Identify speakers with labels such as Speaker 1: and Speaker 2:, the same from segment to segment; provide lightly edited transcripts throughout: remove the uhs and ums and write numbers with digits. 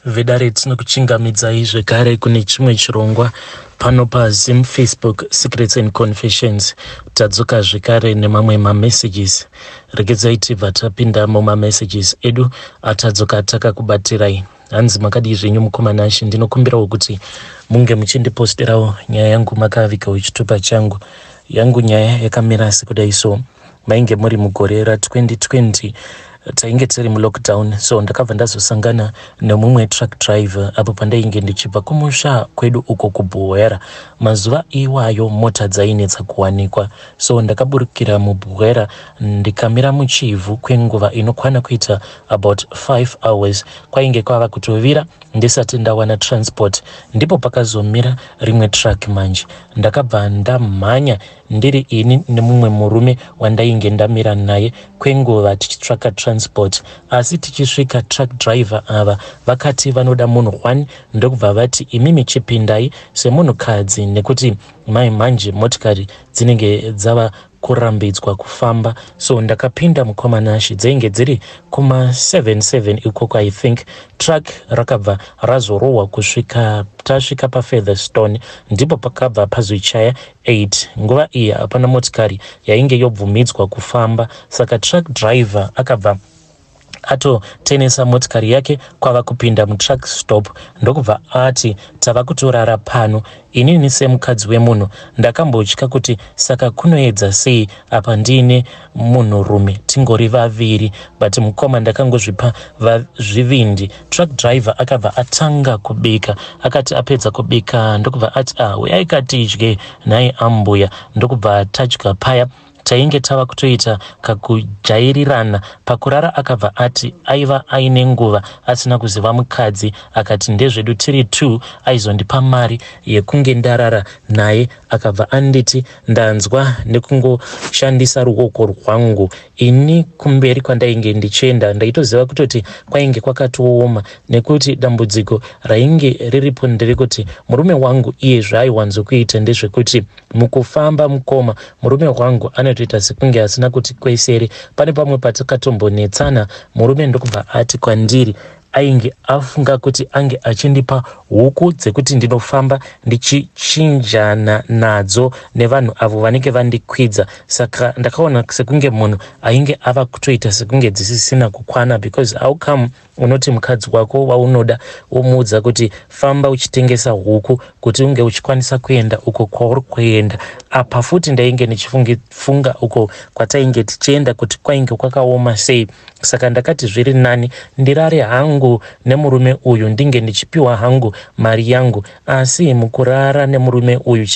Speaker 1: Vedare tinokuchingamidzai zvekare kune chimwe chirongwa pano paZim Facebook Secrets and Confessions. Tadzoka zvekare nemamwe mamessages. Regedzai tibva tapinda mumamessages edu atadzoka takakubatirai. Hanzi makadii zvenyu mukomanashi, ndinokumbirawo kuti munge muchindiposterawo nyaya yangu makavika uchitupa changu. Yangu nyaya yakamira sekudai so. Mainge muri mugore ra2020 tainge tiri mulockdown, so ndakabva ndazosangana nemumwe truck driver apo pandainge ndichibva kumusha kwedu uko kuBuhwera. Mazuva iwayo mota dzainetsa kuwanikwa, so ndakaburukira muBuhwera ndikamira muchivhu kwenguva inokwana kuita about 5 hours. Kwainge kwava kutovira ndisati ndawana transport, ndipo pakazomira rimwe truck manje. Ndakabva ndamhanya ndiri ini nemumwe murume wandainge ndamira naye kwenguva tichitsvaka transport. Asi tichisvika truck driver ava vakati vanoda munhu 1, ndokubva vati imimi chipindai semunhukadzi nekuti manje motikari dzinenge dzava kurambidzwa kufamba. So ndakapinda mukomanashi, dzainge dziri kuma 7 ikoko I think. Truck rakabva razorohwa kusvika tasvika paFeatherstone, ndipo pakabva pazochaya 8. Nguva iyi hapana motikari yainge yobvumidzwa kufamba, saka truck driver akabva atotenesa motikari yake kwava kupinda mutruck stop. Ndokubva ati tava kutorara pano. Inini semukadzi wemunhu ndakambotya kuti saka kunoedza sei apa ndine munhurume tingori vaviri, but mukoma ndakangozvipa zvivindi. Truck driver akabva atanga kubika. Akati apedza kubika ndokubva ati uyai katidye nhai ambuya. Ndokubva tadya paya. Tainge tava kutoita kakujairirana. Pakurara akabva ati aiva aine nguva asina kuziva mukadzi, akati ndezvedu tiri 2 aizondipa mari yekunge ndarara naye. Akabva anditi ndanzwa nekungoshandisa ruoko rwangu. Ini kumberi kwandainge ndichienda ndaitoziva kutoti kwainge kwakatooma, nekuti dambudziko rainge riripo nderekuti murume wangu iye zvaaiwanzokuita ndezvekuti mukufamba mukoma murume wangu anotoita sekunge asina kuti kwesere. Pane pamwe patakatombonetsana, murume ndokubva ati kwandiri ainge afunga kuti ange achindipa huku dzekuti ndinofamba ndichichinjana nadzo nevanhu avo vanenge vandikwidza. Saka ndakaona sekunge munhu ainge ava kutoita sekunge dzisisina kukwana, because how come unoti mukadzi wako waunoda womuudza kuti famba uchitengesa huku kuti unge uchikwanisa kuenda uko kwauri kuenda. Apa futi ndainge ndichifunga uko kwatainge tichienda kuti kwainge kwakaoma sei. Saka ndakati zviri nani ndirare hangu nemurume uyu ndinge ndichipiwa hangu mari yangu. Asi mukurara nemurume uyu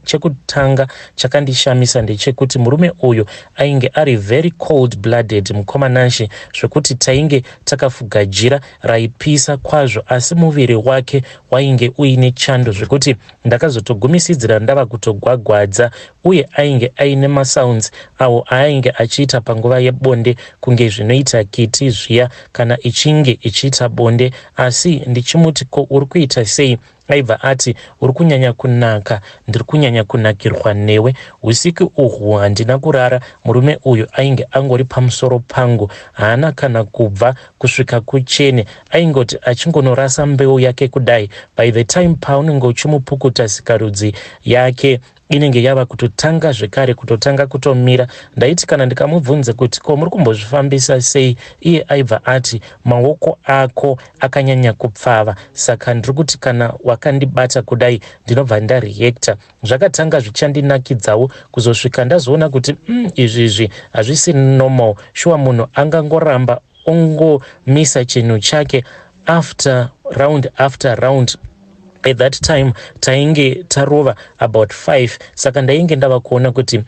Speaker 1: chekutanga chakandishamisa ndechekuti murume uyu ainge ari very cold blooded mukomanashi, zvekuti tainge takafugajira raipisa kwazvo, asi muviri wake wainge uine chando zvekuti ndakazotogumisidzira ndava kutogwagwadza. Uye ainge aine masounds awo ainge achiita panguva yebonde, kunge zvinoita kiti zviya kana ichinge ichiita bonde. Asi ndichimuti ko uri kuita sei? Aibva ati uri kunyanya kunaka, ndiri kunyanya kunakirwa newe. Usiku uhwu handina kurara. Murume uyu ainge angori pamusoro pangu, haana kana kubva kusvika kuchene. Aingoti achingonorasa mbeu yake kudai, by the time paunenge uchimupukuta sikarudzi yake inenge yava kutotanga zvekare kutotanga kutomira. Ndaiti kana ndikamubvunza kuti ko muri kumbozvifambisa sei, iye aibva ati maoko ako akanyanya kupfava, saka ndiri kuti kana wakandibata kudai ndinobva ndareacta. Zvakatanga zvichandinakidzawo kuzosvika ndazoona kuti izvi hazvisi normal. Shuwa munhu angangoramba ongomisa chinhu chake after round. At that time tainge tarova about 5. Saka ndainge ndava kuona kuti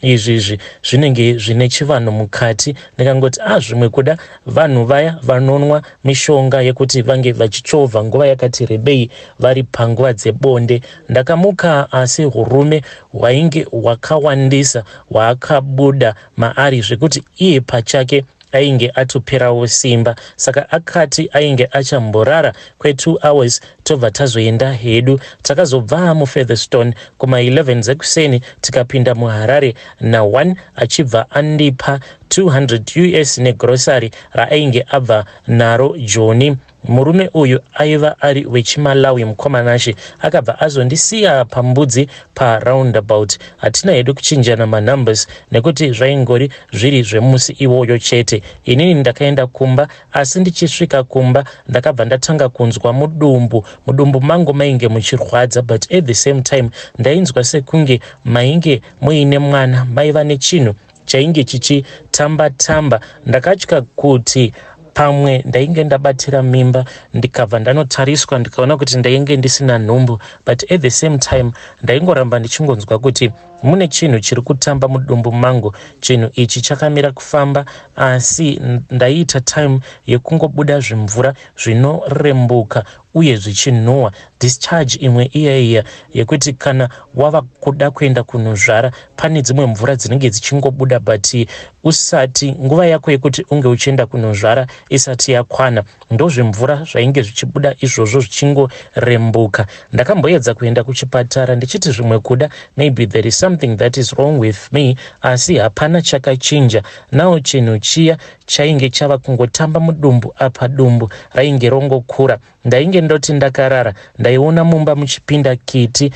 Speaker 1: izvi zvinenge zvine chivanhu mukati. Ndikangoti zvimwe kuda vanhu vaya vanonwa mishonga yekuti vange vachichovha nguva yakati rebei vari panguva dzebonde. Ndakamuka, asi hurume hwainge hwakawandisa hwaakabuda maari zvekuti iye pachake ainge atoperawo simba. Saka akati ainge achamborara kwe2 hours tobva tazoenda hedu. Takazobva muFeatherstone kuma 11 dzekuseni tikapinda muHarare na1 achibva andipa 200 US negrocery raainge abva naro Joni. Murume uyu aiva ari wechiMalawi mukomanashe akabva azondisiya pambudzi paroundabout. Hatina hedu kuchinjana manumbers nekuti zvaingori zviri zvemusi iwoyo chete. Inini ndakaenda kumba, asi ndichisvika kumba ndakabva ndatanga kunzwa mudumbu mangu mainge muchirwadza, but at the same time ndainzwa sekunge mainge muine mwana, maiva nechinhu chainge chichitamba-tamba. Ndakatya kuti pamwe ndainge ndabatira mimba, ndikabva ndanotariswa ndikaona kuti ndainge ndisina nhumbu, but at the same time ndaingoramba ndichingonzwa kuti mune chinhu chiri kutamba mudumbu mangu. Chinhu ichi chakamira kufamba, asi ndaita time yekungobuda zvimvura zvinorembuka uye zvichinhuhwa. Discharge imwe iya yekuti kana wava kuda kuenda kunozvara pane dzimwe mvura dzinenge dzichingobuda, but usati nguva yako yekuti unge uchienda kunozvara isati yakwana, ndozvimvura zvainge zvichibuda izvozvo zvichingorembuka. Ndakamboedza kuenda kuchipatara ndichiti zvimwe kuda, maybe there is something that is wrong with me, asi hapana chakachinja. Nawo chinhu chiya chainge chava kungotamba mudumbu apa dumbu rainge rongokura. Ndainge ndoti ndakarara ndaiona mumba muchipinda kiti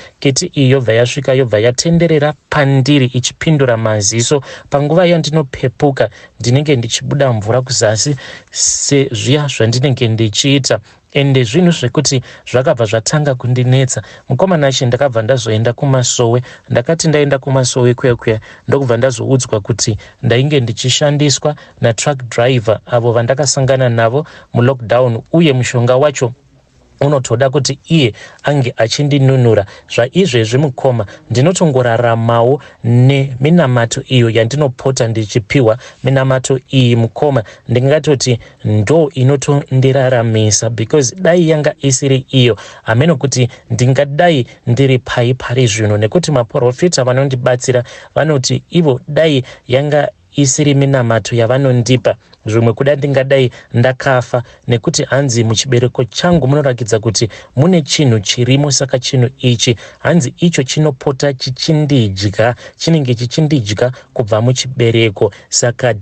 Speaker 1: iyo yobva yasvika yobva yatenderera pandiri ichipindura maziso. Panguva yandinopepuka ndinenge ndichibuda mvura kuzasi sezviya zvandinenge ndichiita. Ende zvinhu zvekuti zvakabva zvatanga kundinetsa. Mukomanashi ndakabva ndazoenda kumasowe. Ndakati ndaenda kumasowe kuya ndokubva ndazoudzwa kuti ndainge ndichishandiswa natruck driver avo vandakasangana navo mulockdown, uye mushonga wacho unotoda kuti iye ange achindinunura. Zvaizvezvi mukoma ndinotongoraramawo neminamato iyo yandinopota ndichipiwa. Minamato iyi mukoma ndingatoti ndo inotondiraramisa, because dai yanga isiri iyo ameno kuti ndingadai ndiri pari zvino, nekuti maprofita vanondibatsira vanoti ivo dai yanga isiri minamato yavanondipa zvimwe kuda ndingadai ndakafa, nekuti hanzi muchibereko changu munorakidza kuti mune chinhu chirimo. Saka chinhu ichi hanzi icho chinopota chichindidya, chinenge chichindidya kubva muchibereko. Saka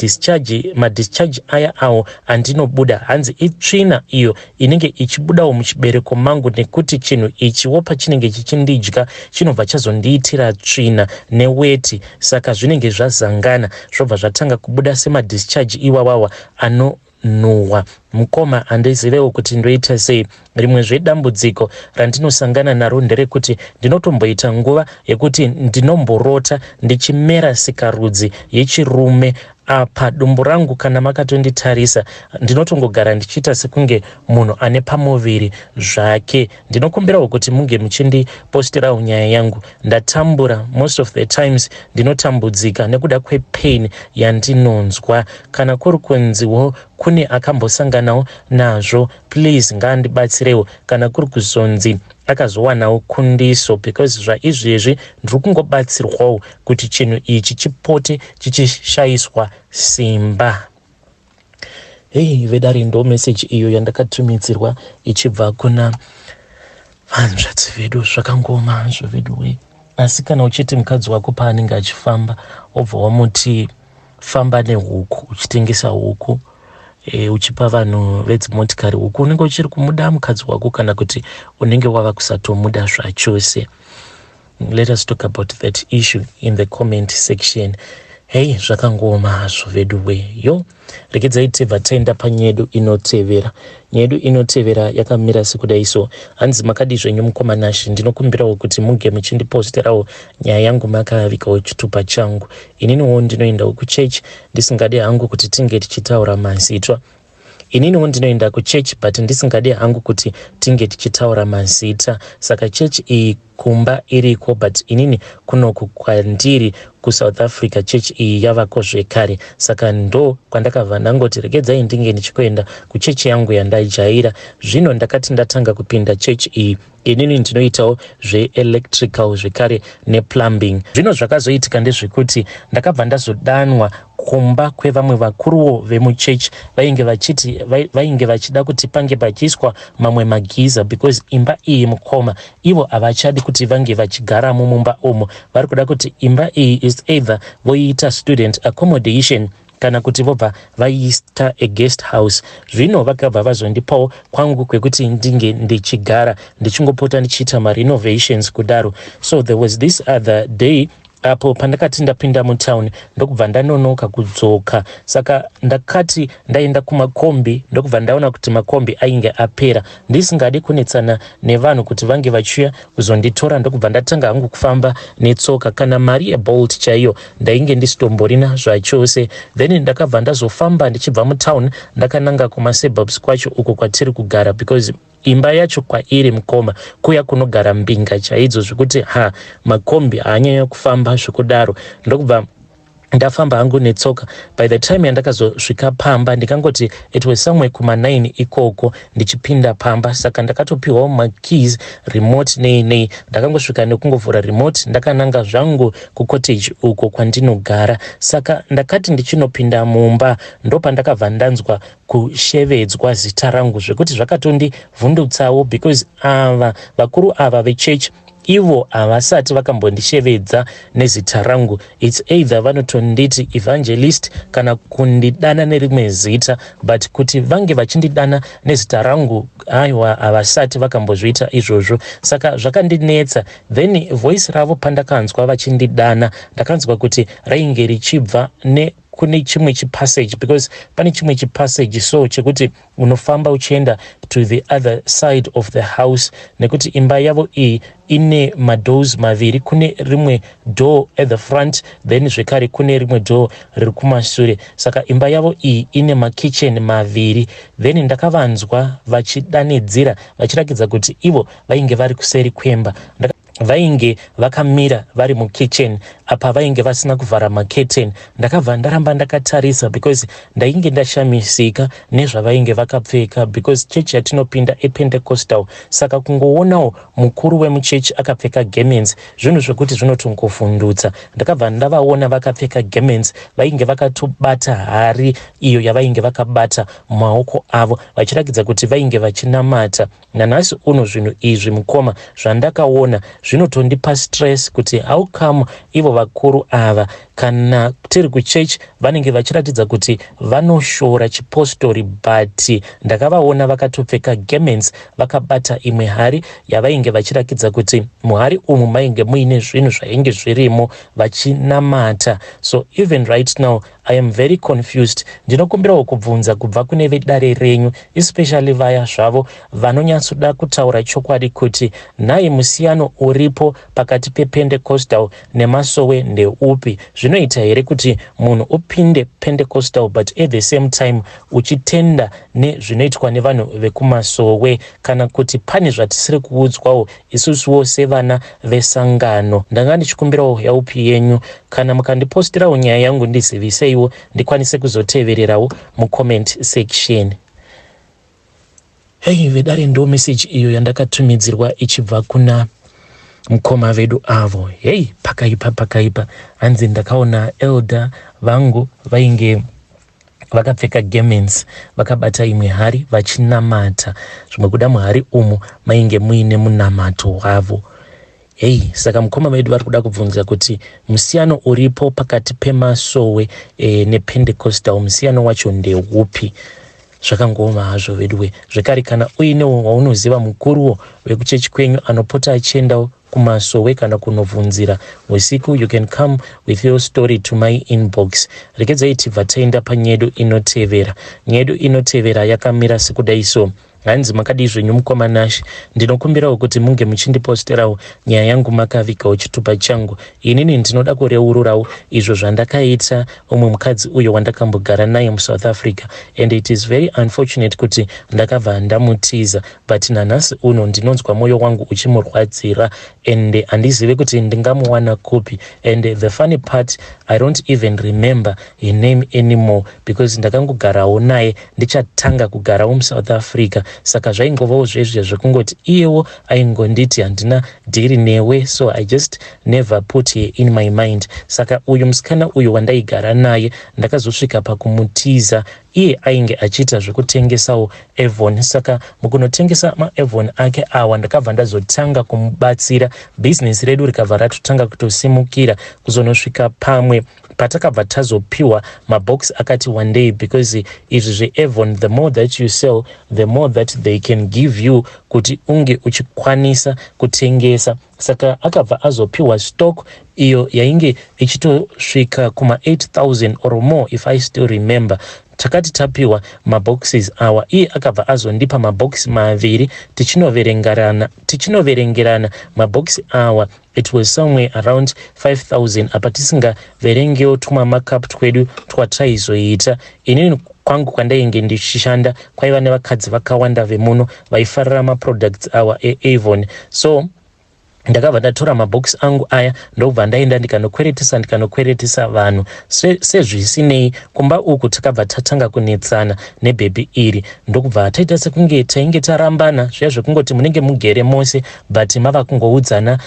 Speaker 1: madischarge aya awo andinobuda hanzi itsvina iyo inenge ichibudawo muchibereko mangu, nekuti chinhu ichiwo pachinenge chichindidya chinobva chazondiitira tsvina neweti. Saka zvinenge zvazangana zvobva zvatanga kubuda semadischarge iwawawa anonhuhwa. Mukoma handizivewo kuti ndoita sei. Rimwe zvedambudziko randinosangana naro nderekuti ndinotomboita nguva yekuti ndinomborota ndichimera sikarudzi yechirume apa dumbu rangu. Kana makatonditarisa ndinotongogara ndichiita sekunge munhu ane pamuviri zvake. Ndinokumbirawo kuti munge muchindipostirawo nyaya yangu. Ndatambura, most of the times ndinotambudzika nekuda kwepain yandinonzwa. Kana kuri kunziwo kune akambosanganawo nazvo, please ngaandibatsirewo. Kana kuri kuzonzi akazowanawo kundiso, because zvaizvezvi ndiri kungobatsirwawo kuti chinhu ichi chipote chichishayiswa simba. Hei vedari, ndo meseji iyo yandakatumidzirwa ichibva kuna vanzvadzi vedu. Zvakangoma zvevedu. Asi kana uchiti mukadzi wako paanenge achifamba obva wamuti famba nehuku, uchitengesa huku, uchipa vanhu vedzimotikari huku, unenge uchiri kumuda mukadzi wako kana kuti unenge wava kusatomuda zvachose? Let us talk about that issue in the comment section. Hei, zvakangoma zvevedu yo. Regedzai tibva taenda panyedu inotevera. Nyedu inotevera yakamira sekudai so. Hanzi makadi zvenyu mukomanashi, ndinokumbirawo kuti munge muchindipostirawo nyaya yangu makavikawo chitupa changu. Ininiwo ndinoendawo kuchechi ndisingade hangu kuti tinge tichitaura mazita. Ininiwo ndinoenda kuchechi but ndisingade hangu kuti tinge tichitaura mazita. Saka chechi iyi kumba iriko, but inini kunoku kwandiri kuSouth Africa chechi iyi yavako zvekare. Saka ndo kwandakabva ndangoti regedzai ndinge ndichikoenda kuchechi yangu yandaijaira. Zvino ndakati ndatanga kupinda chechi iyi, inini ndinoitawo zveelectrical zvekare neplumbing. Zvino zvakazoitika ndezvekuti ndakabva ndazodanwa kumba kwevamwe vakuruwo vemuchechi. Vainge vachida kuti pange pachiiswa mamwe magiza, because imba iyi mukoma ivo havachadi kuti vange vachigaramo mumba umo. Vari kuda kuti imba iyi is either voiita student accommodation kana kuti vobva vaista guest house. Zvino vakabva vazondipawo kwangu kwekuti ndinge ndichigara ndichingopota ndichiita marenovations kudaro. So there was this other day apo pandakati ndapinda mutown ndokubva ndanonoka kudzoka, saka ndakati ndaenda kumakombi ndokubva ndaona kuti makombi ainge apera, ndisingadi kunetsana nevanhu kuti vange vachiuya kuzonditora, ndokubva ndatanga hangu kufamba netsoka. Kana mari yeBolt chaiyo ndainge ndisitomborina zvachose. Then ndakabva ndazofamba ndichibva mutown ndakananga kumasuburbs kwacho uko kwatiri kugara, because imba yacho kwairi mukoma kuya kunogara mbinga chaidzo zvekuti makombi haanyanya kufamba zvekudaro. Ndokubva ndafamba hangu netsoka. By the time yandakazosvika pamba ndikangoti it was somewhere kuma9 ikoko ndichipinda pamba, saka ndakatopiwawo makeys, remote nei. Ndakangosvika nekungovhura remote ndakananga zvangu kucottage uko kwandinogara. Saka ndakati ndichinopinda mumba ndopandakabva ndanzwa kushevedzwa zita rangu zvekuti zvakatondivhundutsawo, because ava vakuru ava vechechi ivo havasati vakambondishevedza nezita rangu. It's either vanotonditi evangelist kana kundidana nerimwe zita, but kuti vange vachindidana nezita rangu aiwa havasati vakambozviita izvozvo. Saka zvakandinetsa. Then voice ravo pandakanzwa vachindidana ndakanzwa kuti rainge richibva kune chimwe chipassage, because pane chimwe chipassage so chekuti unofamba uchienda to the other side of the house, nekuti imba yavo iyi ine madoors maviri, kune rimwe door at the front then zvekare kune rimwe door riri kumashure. Saka imba yavo iyi ine makitchen maviri. Then ndakavanzwa vachidanidzira vachirakidza kuti ivo vainge vari kuseri kwemba. Vainge vakamira vari mukitchen apa vainge vasina kuvhara maketeni. Ndakabva ndaramba ndakatarisa because ndainge ndashamisika nezvavainge vakapfeka, because chechi yatinopinda ePentecostal. Saka kungoonawo mukuru wemuchechi akapfeka garments zvinhu zvekuti zvinotongofundutsa. Ndakabva ndavaona vakapfeka garments, vainge vakatobata hari iyo yavainge vakabata mumaoko avo vachirakidza kuti vainge vachinamata. Nanhasi uno zvinhu izvi mukoma zvandakaona zvinotondipa stress kuti how come ivo vakuru ava kana tiri kuchechi vanenge vachiratidza kuti vanoshora chipostori, but ndakavaona vakatopfeka garments vakabata imwe hari yavainge vachirakidza kuti muhari umu mainge muine zvinhu zvainge zvirimo vachinamata. So even right now I am very confused. Ndinokumbirawo kubvunza kubva kune vedare renyu, especially vaya zvavo vanonyatsoda kutaura chokwadi kuti nai musiyano uripo pakati pePentecostal nemasowe ndeupi. Zvinoita here kuti munhu upinde Pentecostal but at the same time uchitenda nezvinoitwa nevanhu vekumasowe, kana kuti pane zvatisiri kuudzwawo isusuwo sevana vesangano? Ndanga ndichikumbirawo yaupi yenyu. Kana mukandipostirawo nyaya yangu ndizivise ndikwanise kuzotevererawo mucomment section. Hey vedare, ndo message iyo yandakatumidzirwa ichibva kuna mukoma vedu avo. Hey, pakaipa hanzi ndakaona elder vangu vainge vakapfeka garments vakabata imwe hari vachinamata, zvimwe kuda muhari umu mainge muine munamato wavo. Hey, saka mukoma vedu vari kuda kubvunza kuti musiyano uripo pakati pemasowe nePentecostal, musiyano wacho ndeupi? Zvakangoma hazvo veduwe. Zvekare kana uinewo waunoziva mukuruwo wekuchechi kwenyu anopota achiendawo kumasowe kana kunovhunzira usiku, you can come with your story to my inbox. Regedzai tibva taenda panyedu inotevera. Nyedu inotevera yakamira sekudai so. Hanzi makadi zvenyu mukoma Nash, ndinokumbirawo kuti munge muchindiposterawo nyaya yangu makavikawo chitupa changu. Inini ndinoda kureururawo izvo zvandakaita umwe mukadzi uyo wandakambogara naye muSouth Africa, and it is very unfortunate kuti ndakabva ndamutiza, but nanhasi uno ndinonzwa moyo wangu uchimurwadzira and handizive kuti ndingamuwana kupi. And the funny part, I don't even remember her name anymore because ndakangogarawo naye ndichatanga kugarawo muSouth Africa. Saka zvaingovawo zvezvo zvekungoti iyewo aingonditi handina dhiri newe, so I just never put her in my mind. Saka uyu musikana uyu wandaigara naye ndakazosvika pakumutiza iye ainge achiita zvekutengesawo Avon. Saka mukunotengesa maAvon ake awa ndakabva ndazotanga kumubatsira, bhizinesi redu rikabva ratotanga kutosimukira kuzonosvika pamwe patakabva tazopiwa mabox akati one day, because izvi zveAvon, the more that you sell the more that they can give you kuti unge uchikwanisa kutengesa. Saka akabva azopiwa stock iyo yainge ichitosvika kuma 8,000 or more if I still remember. Takati tapiwa maboxes awa, iye akabva azondipa maboxi maviri tichinoverengerana maboxi awa. It was somewhere around 5,000 apa tisingaverengewo tumwe markup twedu twataizoita. Inini kwangu kwandainge ndichishanda kwaiva nevakadzi vakawanda vemuno vaifarira maproducts awa eAvon. So ndakabva ndatora mabox angu aya ndobva ndaenda ndikanokweretesa vanhu. Sezvisinei kumba uku takabva tatanga kunetsana nebhebi iri, ndokubva taita sekunge tainge tarambana zviya zvekungoti munenge mugere mose but mava kungoudzana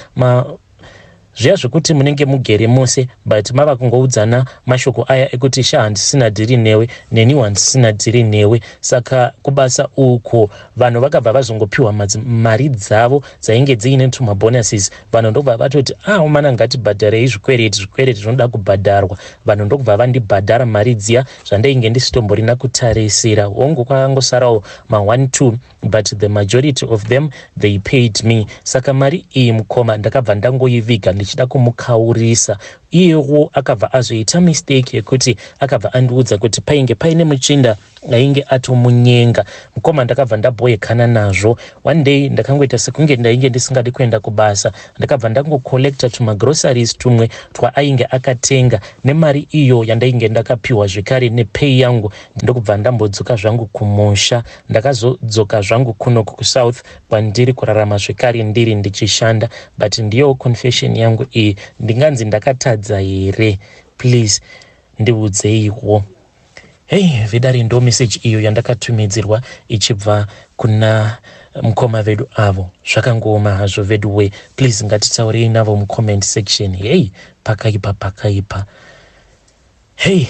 Speaker 1: zviya zvekuti munenge mugere mose but mava kungoudzana mashoko aya ekuti handisina dhiri newe neniwo handisina dhiri newe. Saka kubasa uko vanhu vakabva vazongopiwa mari dzavo dzainge dziine tumabonuses. Vanhu ndokubva vatoti mana ngatibhadharei zvikwereti zvinoda kubhadharwa. Vanhu ndokubva vandibhadhara mari dziya zvandainge ndisitomborina kutarisira. Hongu kwakangosarawo ma1-2 but the majority of them they paid me. Saka mari iyi mukoma ndakabva ndangoiviga ndichida kumukaurisa. Iyewo akabva azoita mistake yekuti akabva andiudza kuti painge paine muchinda ainge atomunyenga. Mukoma ndakabva ndabhoyekana nazvo. One day ndakangoita sekunge ndainge ndisingadi kuenda kubasa, ndakabva ndangocollecta tumagroceries tumwe twaainge akatenga nemari iyo yandainge ndakapiwa zvekare nepay yangu. Ndokubva ndambodzoka zvangu kumusha, ndakazodzoka zvangu kuno kusouth kwandiri kurarama zvekare ndiri ndichishanda. But ndiyo confession yangu iyi. Ndinganzi ndakatadza here? Please ndiudzeiwo. Hey, vidari ndo message iyo yandakatumidzirwa ichibva kuna mukoma vedu avo. Zvakangoma hazvo vedu we. Please ngatitaurei navo mu comment section. Hey, pakaipa. Hey.